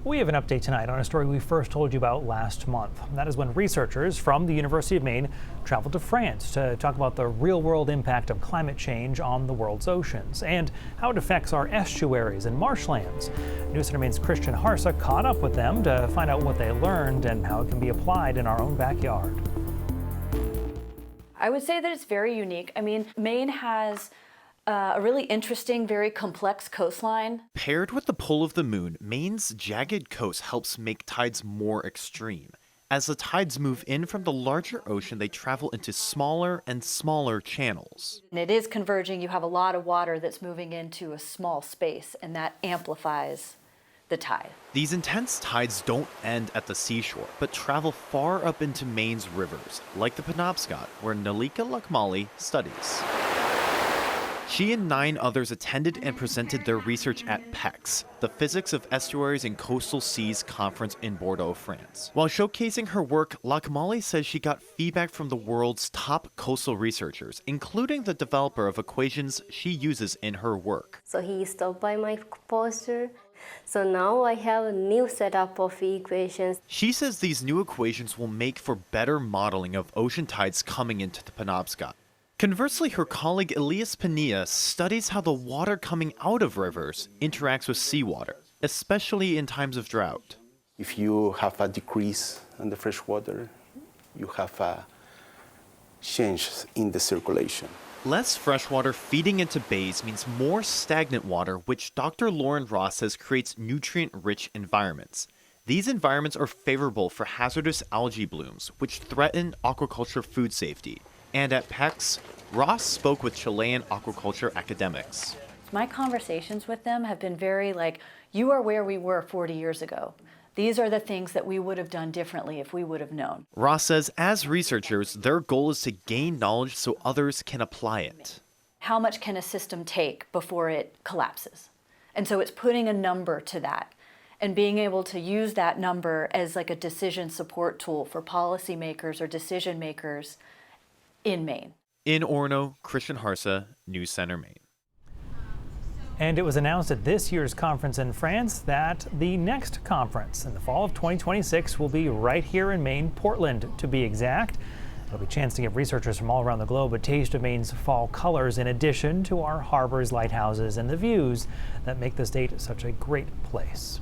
We have an update tonight on a story we first told you about last month. That is when researchers from the University of Maine traveled to France to talk about the real-world impact of climate change on the world's oceans and how it affects our estuaries and marshlands. News Center Maine's Christian Harsa caught up with them to find out what they learned and how it can be applied in our own backyard. I would say that it's very unique. I mean, Maine has a really interesting, very complex coastline. Paired with the pull of the moon, Maine's jagged coast helps make tides more extreme. As the tides move in from the larger ocean, they travel into smaller and smaller channels. And it is converging. You have a lot of water that's moving into a small space, and that amplifies the tide. These intense tides don't end at the seashore, but travel far up into Maine's rivers, like the Penobscot, where Nalika Lakmali studies. She and 9 others attended and presented their research at PEX, the Physics of Estuaries and Coastal Seas conference in Bordeaux, France. While showcasing her work, Lakmali says she got feedback from the world's top coastal researchers, including the developer of equations she uses in her work. So he stopped by my poster. So now I have a new setup of equations. She says these new equations will make for better modeling of ocean tides coming into the Penobscot. Conversely, her colleague Elias Pania studies how the water coming out of rivers interacts with seawater, especially in times of drought. If you have a decrease in the fresh water, you have a change in the circulation. Less freshwater feeding into bays means more stagnant water, which Dr. Lauren Ross says creates nutrient-rich environments. These environments are favorable for hazardous algae blooms, which threaten aquaculture food safety. And at PEX, Ross spoke with Chilean aquaculture academics. My conversations with them have been very like, you are where we were 40 years ago. These are the things that we would have done differently if we would have known. Ross says as researchers, their goal is to gain knowledge so others can apply it. How much can a system take before it collapses? And so it's putting a number to that and being able to use that number as like a decision support tool for policymakers or decision makers in Maine. In Orono, Christian Harsa, News Center, Maine. And it was announced at this year's conference in France that the next conference in the fall of 2026 will be right here in Maine, Portland to be exact. It'll be a chance to give researchers from all around the globe a taste of Maine's fall colors in addition to our harbors, lighthouses, and the views that make the state such a great place.